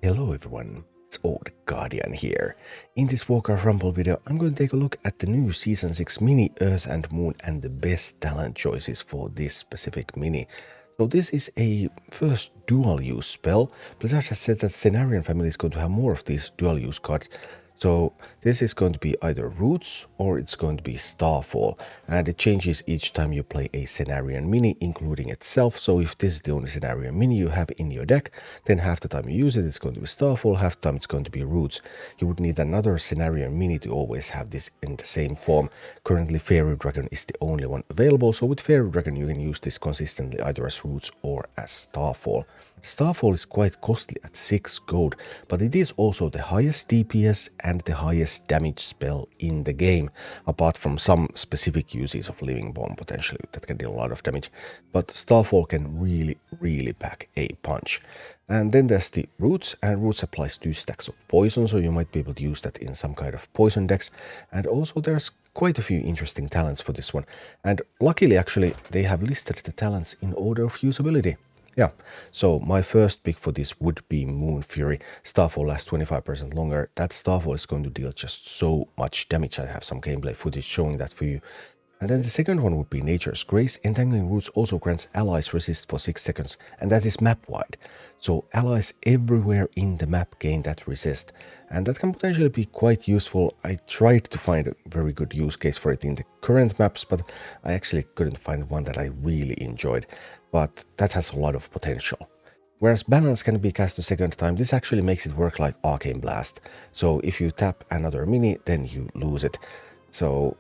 Hello everyone, it's Old Guardian here. In this Warcraft Rumble video, I'm going to take a look at the new Season 6 mini Earth and Moon and the best talent choices for this specific mini. So this is a first dual use spell. Blizzard has said that Cenarion family is going to have more of these dual use cards. So this is going to be either Roots or it's going to be Starfall, and it changes each time you play a Cenarion mini, including itself. So if this is the only Cenarion mini you have in your deck, then half the time you use it, it's going to be Starfall, half the time it's going to be Roots. You would need another Cenarion mini to always have this in the same form. Currently Fairy Dragon is the only one available, so with Fairy Dragon you can use this consistently either as Roots or as Starfall. Starfall is quite costly at 6 gold, but it is also the highest DPS and the highest damage spell in the game, apart from some specific uses of Living Bomb potentially that can deal a lot of damage. But Starfall can really pack a punch. And then there's the Roots, and Roots applies 2 stacks of poison, so you might be able to use that in some kind of poison decks. And also there's quite a few interesting talents for this one. And luckily actually they have listed the talents in order of usability. Yeah, so my first pick for this would be Moon Fury. Starfall lasts 25% longer. That Starfall is going to deal just so much damage. I have some gameplay footage showing that for you. And then the second one would be Nature's Grace. Entangling Roots also grants allies resist for 6 seconds, and that is map-wide. So allies everywhere in the map gain that resist, and that can potentially be quite useful. I tried to find a very good use case for it in the current maps, but I actually couldn't find one that I really enjoyed. But that has a lot of potential. Whereas Balance can be cast a second time, this actually makes it work like Arcane Blast. So if you tap another mini, then you lose it. So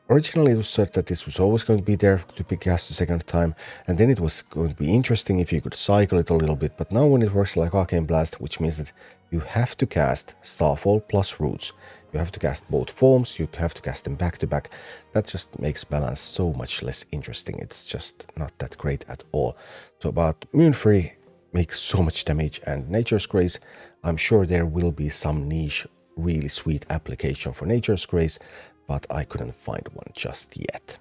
originally it was said that this was always going to be there to be cast a second time, and then it was going to be interesting if you could cycle it a little bit, but now when it works like Arcane Blast, which means that you have to cast Starfall plus Roots. You have to cast both forms, you have to cast them back to back. That just makes Balance so much less interesting. It's just not that great at all. So but Moon Fury makes so much damage, and Nature's Grace, I'm sure there will be some niche, really sweet application for Nature's Grace, but I couldn't find one just yet.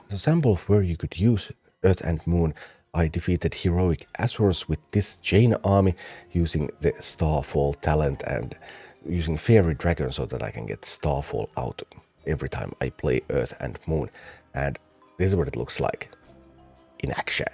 As a sample of where you could use Earth and Moon, I defeated heroic Azors with this Jaina army using the Starfall talent and using Fairy Dragon so that I can get Starfall out every time I play Earth and Moon. And this is what it looks like in action.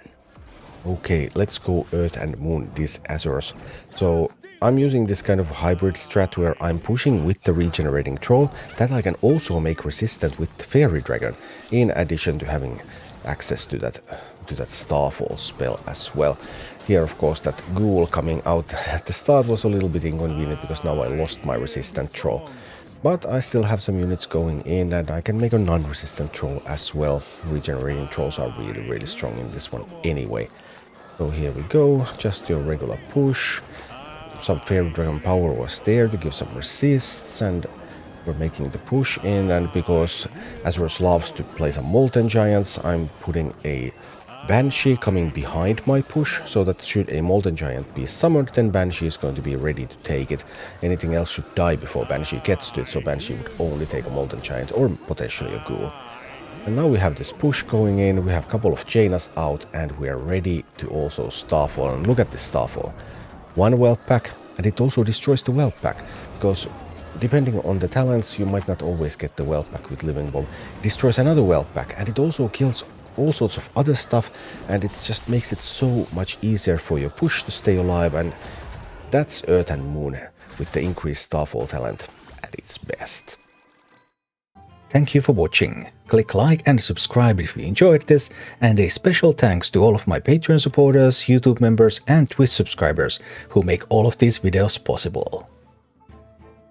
Okay, let's go Earth and Moon these Azors. So I'm using this kind of hybrid strat where I'm pushing with the regenerating troll that I can also make resistant with Fairy Dragon, in addition to having access to that Starfall spell as well. Here of course that ghoul coming out at the start was a little bit inconvenient because now I lost my resistant troll. But I still have some units going in, and I can make a non-resistant troll as well. Regenerating trolls are really strong in this one anyway. So here we go, just your regular push. Some Fairy Dragon power was there to give some resists, and we're making the push in. And because Azors loves to play some Molten Giants, I'm putting a Banshee coming behind my push, so that should a Molten Giant be summoned, then Banshee is going to be ready to take it. Anything else should die before Banshee gets to it, so Banshee would only take a Molten Giant or potentially a Ghoul. And now we have this push going in, we have a couple of Jainas out, and we are ready to also Starfall. And look at this Starfall. 1 Whelp Pack, and it also destroys the Whelp Pack, because depending on the talents you might not always get the Whelp Pack with Living Bomb. It destroys another Whelp Pack, and it also kills all sorts of other stuff, and it just makes it so much easier for your push to stay alive. And that's Earth and Moon with the increased Starfall talent at its best. Thank you for watching. Click like and subscribe if you enjoyed this, and a special thanks to all of my Patreon supporters, YouTube members and Twitch subscribers who make all of these videos possible.